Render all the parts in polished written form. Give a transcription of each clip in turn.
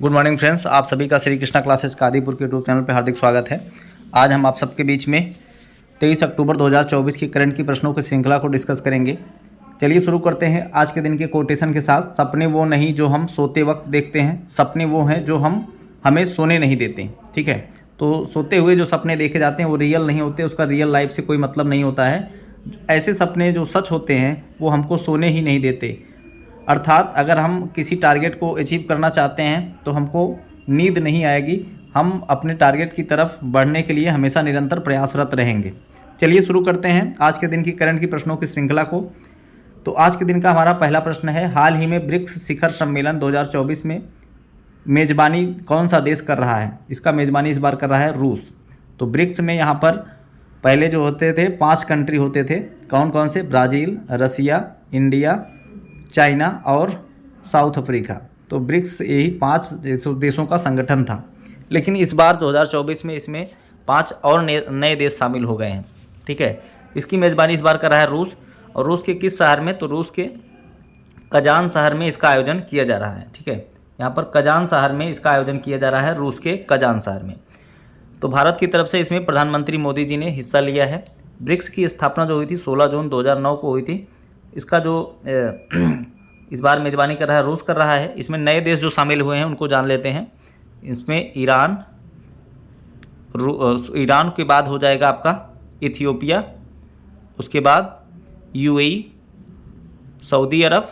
Good morning friends, आप सभी का श्री कृष्णा क्लासेज कादीपुर के यूट्यूब चैनल पर हार्दिक स्वागत है। आज हम आप सबके बीच में 23 अक्टूबर 2024 की करंट की प्रश्नों की श्रृंखला को डिस्कस करेंगे। चलिए शुरू करते हैं आज के दिन के कोटेशन के साथ। सपने वो नहीं जो हम सोते वक्त देखते हैं, सपने वो हैं जो हमें सोने नहीं देते। ठीक है, तो सोते हुए जो सपने देखे जाते हैं वो रियल नहीं होते, उसका रियल लाइफ से कोई मतलब नहीं होता है। ऐसे सपने जो सच होते हैं वो हमको सोने ही नहीं देते। अर्थात अगर हम किसी टारगेट को अचीव करना चाहते हैं तो हमको नींद नहीं आएगी, हम अपने टारगेट की तरफ बढ़ने के लिए हमेशा निरंतर प्रयासरत रहेंगे। चलिए शुरू करते हैं आज के दिन की करंट की प्रश्नों की श्रृंखला को। तो आज के दिन का हमारा पहला प्रश्न है, हाल ही में ब्रिक्स शिखर सम्मेलन 2024 में मेज़बानी कौन सा देश कर रहा है? इसका मेज़बानी इस बार कर रहा है रूस। तो ब्रिक्स में यहाँ पर पहले जो होते थे 5 कंट्री होते थे, कौन कौन से? ब्राज़ील, रसिया, इंडिया, चाइना और साउथ अफ्रीका। तो ब्रिक्स यही 5 देशों का संगठन था, लेकिन इस बार 2024 में इसमें 5 और नए देश शामिल हो गए हैं। ठीक है, इसकी मेज़बानी इस बार कर रहा है रूस। और रूस के किस शहर में? तो रूस के कजान शहर में इसका आयोजन किया जा रहा है। ठीक है, यहाँ पर कजान शहर में इसका आयोजन किया जा रहा है, रूस के कजान शहर में। तो भारत की तरफ से इसमें प्रधानमंत्री मोदी जी ने हिस्सा लिया है। ब्रिक्स की स्थापना जो हुई थी 16 जून 2009 को हुई थी। इसका जो इस बार मेज़बानी कर रहा है रूस कर रहा है। इसमें नए देश जो शामिल हुए हैं उनको जान लेते हैं। इसमें ईरान के बाद हो जाएगा आपका इथियोपिया, उसके बाद यूएई, सऊदी अरब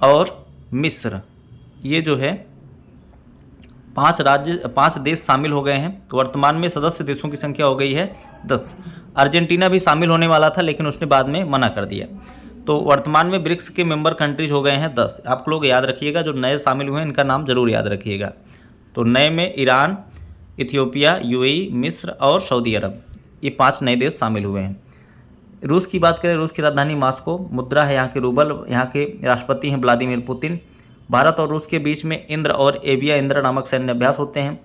और मिस्र। ये जो है 5 देश शामिल हो गए हैं। तो वर्तमान में सदस्य देशों की संख्या हो गई है 10। अर्जेंटीना भी शामिल होने वाला था लेकिन उसने बाद में मना कर दिया। तो वर्तमान में ब्रिक्स के मेंबर कंट्रीज हो गए हैं 10। आप लोग याद रखिएगा, जो नए शामिल हुए हैं इनका नाम जरूर याद रखिएगा। तो नए में ईरान, इथियोपिया, यूएई, मिस्र और सऊदी अरब, ये 5 नए देश शामिल हुए हैं। रूस की बात करें, रूस की राजधानी मॉस्को, मुद्रा है यहाँ के रूबल, यहाँ के राष्ट्रपति हैं व्लादिमीर पुतिन। भारत और रूस के बीच में इंद्र और एविया इंद्र नामक सैन्य अभ्यास होते हैं।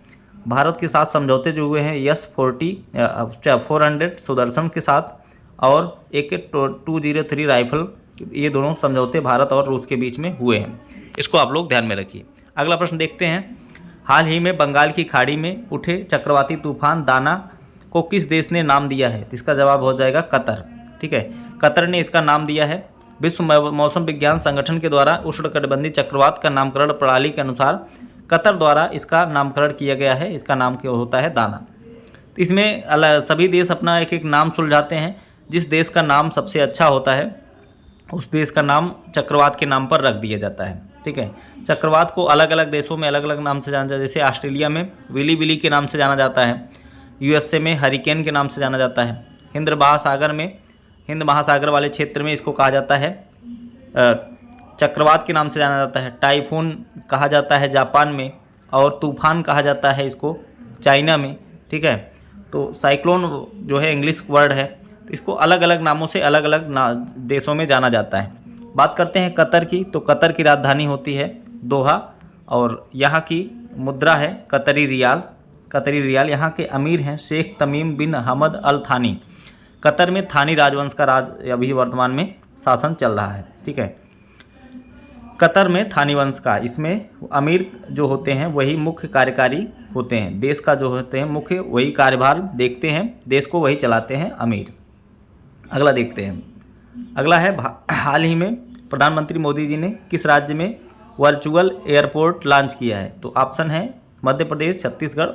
भारत के साथ समझौते जो हुए हैं S-400 सुदर्शन के साथ और AK-203 राइफल, ये दोनों समझौते भारत और रूस के बीच में हुए हैं। इसको आप लोग ध्यान में रखिए। अगला प्रश्न देखते हैं, हाल ही में बंगाल की खाड़ी में उठे चक्रवाती तूफान दाना को किस देश ने नाम दिया है? तो इसका जवाब हो जाएगा कतर। ठीक है, कतर ने इसका नाम दिया है। विश्व मौसम विज्ञान संगठन के द्वारा उष्णकटिबंधीय चक्रवात का नामकरण प्रणाली के अनुसार कतर द्वारा इसका नामकरण किया गया है। इसका नाम क्या होता है? दाना। तो इसमें सभी देश अपना एक एक नाम सुलझाते हैं। जिस देश का नाम सबसे अच्छा होता है उस देश का नाम चक्रवात के नाम पर रख दिया जाता है। ठीक है, चक्रवात को अलग अलग देशों में अलग अलग नाम से जाना जाता है। जैसे ऑस्ट्रेलिया में विली विली के नाम से जाना जाता है, यूएसए में हरिकेन के नाम से जाना जाता है, हिंद महासागर वाले क्षेत्र में इसको कहा जाता है चक्रवात के नाम से जाना जाता है। टाइफून कहा जाता है जापान में, और तूफान कहा जाता है इसको चाइना में। ठीक है, तो साइक्लोन जो है इंग्लिश वर्ड है, तो इसको अलग अलग नामों से अलग अलग देशों में जाना जाता है। बात करते हैं कतर की। तो कतर की राजधानी होती है दोहा और यहाँ की मुद्रा है कतरी रियाल। यहाँ के अमीर हैं शेख तमीम बिन हमद अल थानी। कतर में थानी राजवंश का राज अभी वर्तमान में शासन चल रहा है। ठीक है, कतर में थानी वंश का, इसमें अमीर जो होते हैं वही मुख्य कार्यकारी होते हैं। देश का जो होते हैं मुख्य वही कार्यभार देखते हैं, देश को वही चलाते हैं अमीर। अगला देखते हैं। अगला है, हाल ही में प्रधानमंत्री मोदी जी ने किस राज्य में वर्चुअल एयरपोर्ट लॉन्च किया है? तो ऑप्शन है मध्य प्रदेश, छत्तीसगढ़,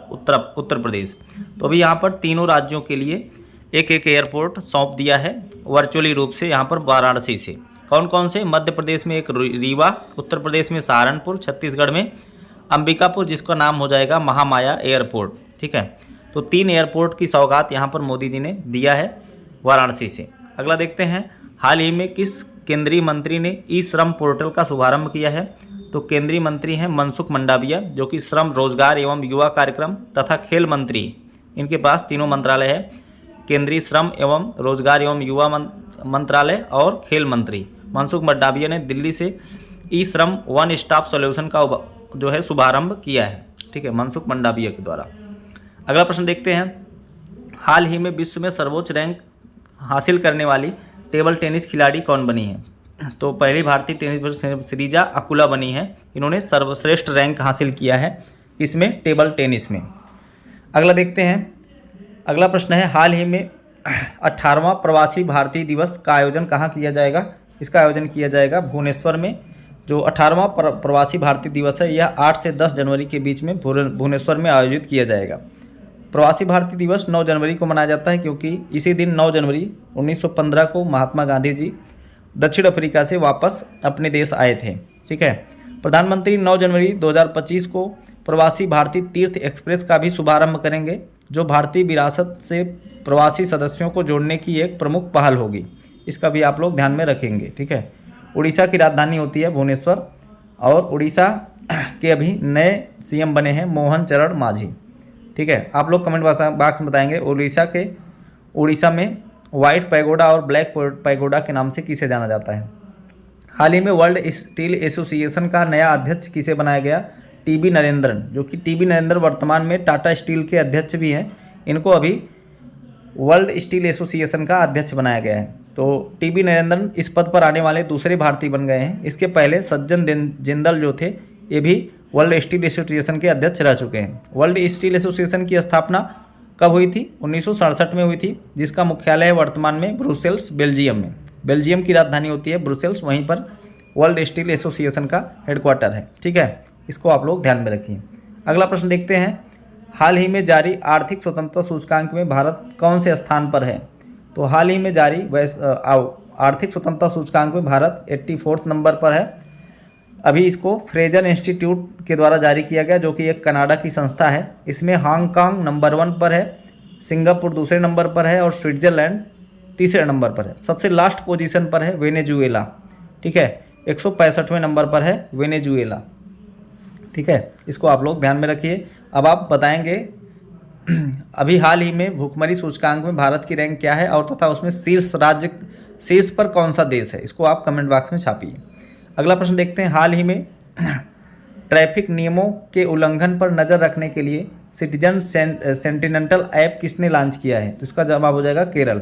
उत्तर प्रदेश। तो अभी यहाँ पर तीनों राज्यों के लिए एक एक एयरपोर्ट सौंप दिया है वर्चुअली रूप से। यहाँ पर वाराणसी से कौन कौन से? मध्य प्रदेश में एक रीवा, उत्तर प्रदेश में सहारनपुर, छत्तीसगढ़ में अंबिकापुर, जिसका नाम हो जाएगा महामाया एयरपोर्ट। ठीक है, तो 3 एयरपोर्ट की सौगात यहाँ पर मोदी जी ने दिया है वाराणसी से। अगला देखते हैं, हाल ही में किस केंद्रीय मंत्री ने ई श्रम पोर्टल का शुभारंभ किया है? तो केंद्रीय मंत्री हैं मनसुख मंडाविया, जो कि श्रम, रोजगार एवं युवा कार्यक्रम तथा खेल मंत्री। इनके पास तीनों मंत्रालय है, केंद्रीय श्रम एवं रोजगार एवं युवा मंत्रालय और खेल मंत्री। मनसुख मंडाविया ने दिल्ली से ई श्रम वन स्टॉप सॉल्यूशन का जो है शुभारंभ किया है। ठीक है, मनसुख मंडाविया के द्वारा। अगला प्रश्न देखते हैं, हाल ही में विश्व में सर्वोच्च रैंक हासिल करने वाली टेबल टेनिस खिलाड़ी कौन बनी है? तो पहली भारतीय टेनिस श्रीजा अकुला बनी है। इन्होंने सर्वश्रेष्ठ रैंक हासिल किया है इसमें, टेबल टेनिस में। अगला देखते हैं, अगला प्रश्न है, हाल ही में 18वां प्रवासी भारतीय दिवस का आयोजन कहाँ किया जाएगा? इसका आयोजन किया जाएगा भुवनेश्वर में। जो 18वां प्रवासी भारतीय दिवस है यह 8 से 10 जनवरी के बीच में भुवनेश्वर में आयोजित किया जाएगा। प्रवासी भारतीय दिवस 9 जनवरी को मनाया जाता है क्योंकि इसी दिन 9 जनवरी 1915 को महात्मा गांधी जी दक्षिण अफ्रीका से वापस अपने देश आए थे। ठीक है। प्रधानमंत्री 9 जनवरी 2025 को प्रवासी भारतीय तीर्थ एक्सप्रेस का भी शुभारंभ करेंगे, जो भारतीय विरासत से प्रवासी सदस्यों को जोड़ने की एक प्रमुख पहल होगी। इसका भी आप लोग ध्यान में रखेंगे। ठीक है। उड़ीसा की राजधानी होती है भुवनेश्वर, और उड़ीसा के अभी नए सीएम बने हैं मोहन चरण मांझी। ठीक है। आप लोग कमेंट बॉक्स में बताएंगे उड़ीसा में व्हाइट पैगोडा और ब्लैक पैगोडा के नाम से किसे जाना जाता है? हाल ही में वर्ल्ड स्टील एसोसिएशन का नया अध्यक्ष किसे बनाया गया? टीबी नरेंद्रन, जो कि टीबी नरेंद्रन वर्तमान में टाटा स्टील के अध्यक्ष भी हैं। इनको अभी वर्ल्ड स्टील एसोसिएशन का अध्यक्ष बनाया गया है। तो टीबी नरेंद्रन इस पद पर आने वाले दूसरे भारतीय बन गए हैं। इसके पहले सज्जन जिंदल जो थे, ये भी वर्ल्ड स्टील एसोसिएशन के अध्यक्ष रह चुके हैं। वर्ल्ड स्टील एसोसिएशन की स्थापना कब हुई थी? 1967 में हुई थी, जिसका मुख्यालय वर्तमान में ब्रुसेल्स, बेल्जियम में। बेल्जियम की राजधानी होती है ब्रुसेल्स, वहीं पर वर्ल्ड स्टील एसोसिएशन का हेडक्वार्टर है। ठीक है, इसको आप लोग ध्यान में रखिए। अगला प्रश्न देखते हैं, हाल ही में जारी आर्थिक स्वतंत्रता सूचकांक में भारत कौन से स्थान पर है? तो हाल ही में जारी आर्थिक स्वतंत्रता सूचकांक में भारत 84 नंबर पर है। अभी इसको फ्रेजर इंस्टीट्यूट के द्वारा जारी किया गया, जो कि एक कनाडा की संस्था है। इसमें हांगकांग नंबर 1 पर है, सिंगापुर दूसरे नंबर पर है और स्विट्जरलैंड तीसरे नंबर पर है। सबसे लास्ट पोजीशन पर है वेनेजुएला। ठीक है, 165वें नंबर पर है वेनेजुएला। ठीक है, इसको आप लोग ध्यान में रखिए। अब आप बताएंगे अभी हाल ही में भूखमरी सूचकांक में भारत की रैंक क्या है और तथा उसमें शीर्ष पर कौन सा देश है? इसको आप कमेंट बॉक्स में छापिए। अगला प्रश्न देखते हैं, हाल ही में ट्रैफिक नियमों के उल्लंघन पर नज़र रखने के लिए सिटीजन सेंटिनेंटल ऐप किसने लॉन्च किया है? तो इसका जवाब हो जाएगा केरल।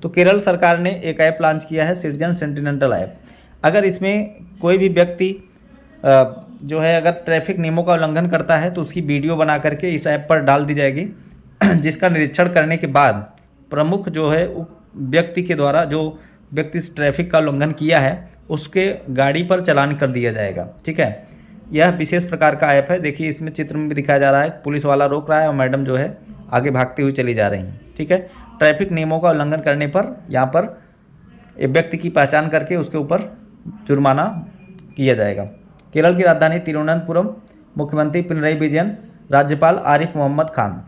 तो केरल सरकार ने एक ऐप लॉन्च किया है, सिटीजन सेंटिनेंटल ऐप। अगर इसमें कोई भी व्यक्ति जो है अगर ट्रैफिक नियमों का उल्लंघन करता है तो उसकी वीडियो बना करके इस ऐप पर डाल दी जाएगी, जिसका निरीक्षण करने के बाद प्रमुख जो है व्यक्ति के द्वारा जो व्यक्ति ट्रैफिक का उल्लंघन किया है उसके गाड़ी पर चालान कर दिया जाएगा। ठीक है, यह विशेष प्रकार का ऐप है। देखिए इसमें चित्र में भी दिखाया जा रहा है, पुलिस वाला रोक रहा है और मैडम जो है आगे भागती हुई चली जा रही हैं। ठीक है, ट्रैफिक नियमों का उल्लंघन करने पर यहाँ पर एक व्यक्ति की पहचान करके उसके ऊपर जुर्माना किया जाएगा। केरल की राजधानी तिरुवनंतपुरम, मुख्यमंत्री पिनरई विजयन, राज्यपाल आरिफ मोहम्मद खान।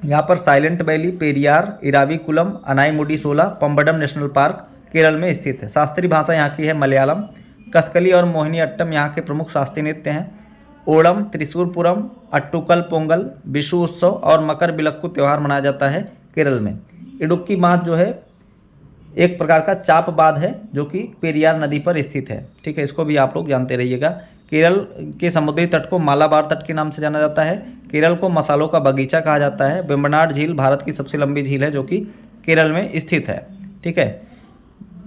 यहाँ पर साइलेंट वैली, पेरियार, इराविकुलम, अनाईमुडी सोला, पम्बडम नेशनल पार्क केरल में स्थित है। शास्त्रीय भाषा यहाँ की है मलयालम। कथकली और मोहिनीअट्टम यहाँ के प्रमुख शास्त्रीय नृत्य हैं। ओणम, त्रिशूरपुरम, अट्टुकल पोंगल, विशु उत्सव और मकर बिलक्कू त्यौहार मनाया जाता है केरल में। इडुक्की बांध जो है एक प्रकार का चाप बांध है जो कि पेरियार नदी पर स्थित है। ठीक है, इसको भी आप लोग जानते रहिएगा। केरल के समुद्री तट को मालाबार तट के नाम से जाना जाता है। केरल को मसालों का बगीचा कहा जाता है। वेम्बनाड झील भारत की सबसे लंबी झील है जो कि केरल में स्थित है। ठीक है,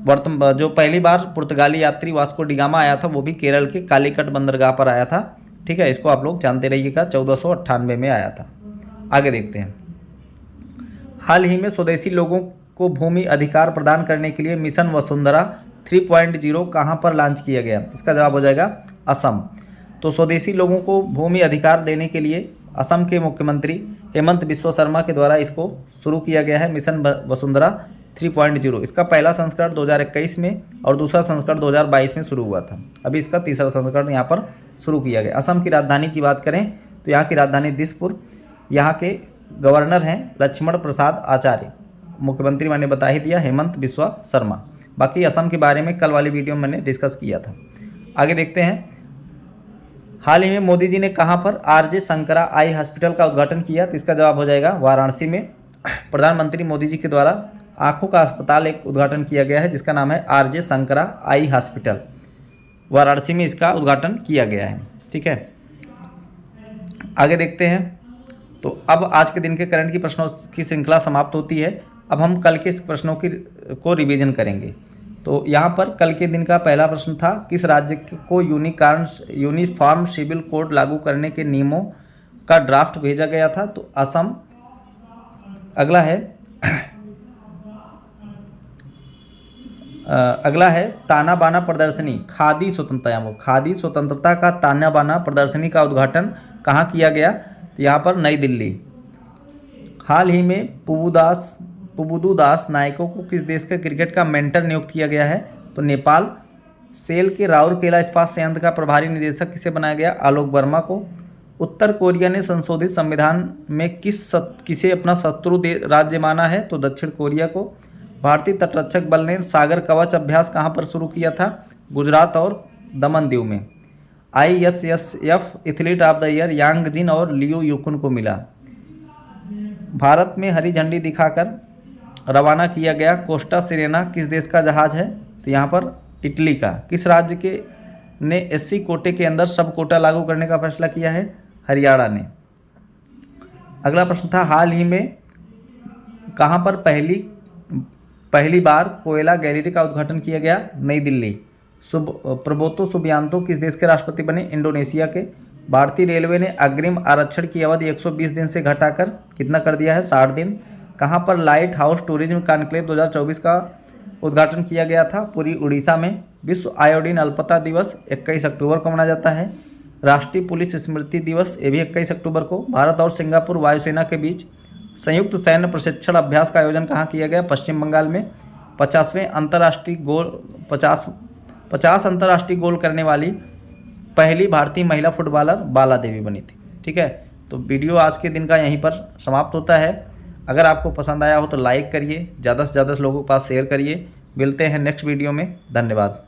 जो पहली बार पुर्तगाली यात्री वास्को डिगामा आया था वो भी केरल के कालीकट बंदरगाह पर आया था। ठीक है, इसको आप लोग जानते रहिएगा, 1498 में आया था। आगे देखते हैं, हाल ही में स्वदेशी लोगों को भूमि अधिकार प्रदान करने के लिए मिशन वसुंधरा 3.0 कहाँ पर लॉन्च किया गया? इसका जवाब हो जाएगा असम। तो स्वदेशी लोगों को भूमि अधिकार देने के लिए असम के मुख्यमंत्री हेमंत बिस्वा शर्मा के द्वारा इसको शुरू किया गया है, मिशन वसुंधरा 3.0। इसका पहला संस्करण 2021 में और दूसरा संस्करण 2022 में शुरू हुआ था। अभी इसका तीसरा संस्करण यहाँ पर शुरू किया गया। असम की राजधानी की बात करें तो यहाँ की राजधानी दिसपुर। यहाँ के गवर्नर हैं लक्ष्मण प्रसाद आचार्य। मुख्यमंत्री मैंने बता ही दिया, हेमंत बिस्वा शर्मा। बाकी असम के बारे में कल वाली वीडियो में मैंने डिस्कस किया था। आगे देखते हैं, हाल ही में मोदी जी ने कहां पर आरजे शंकरा आई हॉस्पिटल का उद्घाटन किया? तो इसका जवाब हो जाएगा वाराणसी में। प्रधानमंत्री मोदी जी के द्वारा आंखों का अस्पताल एक उद्घाटन किया गया है जिसका नाम है RJ Shankara eye hospital. Varanasi में इसका उद्घाटन किया गया है। ठीक है, आगे देखते हैं। तो अब आज के दिन के करंट की प्रश्नों की श्रृंखला समाप्त होती है। अब हम कल के प्रश्नों को रिवीजन करेंगे। तो यहाँ पर कल के दिन का पहला प्रश्न था, किस राज्य को यूनिफॉर्म सिविल कोड लागू करने के नियमों का ड्राफ्ट भेजा गया था? तो असम। अगला है ताना बाना प्रदर्शनी, खादी स्वतंत्रता का ताना बाना प्रदर्शनी का उद्घाटन कहाँ किया गया? तो यहाँ पर नई दिल्ली। हाल ही में पुबुदु दास नायको को किस देश के क्रिकेट का मेंटर नियुक्त किया गया है? तो नेपाल। सेल के राउरकेला इस्पात संयंत्र का प्रभारी निदेशक किसे बनाया गया? आलोक वर्मा को। उत्तर कोरिया ने संशोधित संविधान में किसे अपना शत्रु राज्य माना है? तो दक्षिण कोरिया को। भारतीय तटरक्षक बल ने सागर कवच अभ्यास कहाँ पर शुरू किया था? गुजरात और दमन दीव में। ISSF athlete of the year Yangjin और लियू युकुन को मिला। भारत में हरी झंडी दिखाकर रवाना किया गया कोस्टा सिरेना किस देश का जहाज है? तो यहाँ पर इटली का। किस राज्य ने SC कोटे के अंदर सब कोटा लागू करने का फैसला किया है? हरियाणा ने। अगला प्रश्न था, हाल ही में कहाँ पर पहली बार कोयला गैलरी का उद्घाटन किया गया? नई दिल्ली। प्रबोतो सुबियांतो किस देश के राष्ट्रपति बने? इंडोनेशिया के। भारतीय रेलवे ने अग्रिम आरक्षण की अवधि 120 दिन से घटाकर कितना कर दिया है? 60 दिन। कहाँ पर लाइट हाउस टूरिज्म कॉन्क्लेव 2024 का उद्घाटन किया गया था? पूरी उड़ीसा में। विश्व आयोडीन अल्पता दिवस 21 अक्टूबर को मनाया जाता है। राष्ट्रीय पुलिस स्मृति दिवस ये भी 21 अक्टूबर को। भारत और सिंगापुर वायुसेना के बीच संयुक्त सैन्य प्रशिक्षण अभ्यास का आयोजन कहाँ किया गया? पश्चिम बंगाल में। 50 अंतर्राष्ट्रीय गोल करने वाली पहली भारतीय महिला फुटबॉलर बाला देवी बनी थी। ठीक है, तो वीडियो आज के दिन का यहीं पर समाप्त होता है। अगर आपको पसंद आया हो तो लाइक करिए, ज़्यादा से ज़्यादा लोगों के पास शेयर करिए। मिलते हैं नेक्स्ट वीडियो में। धन्यवाद।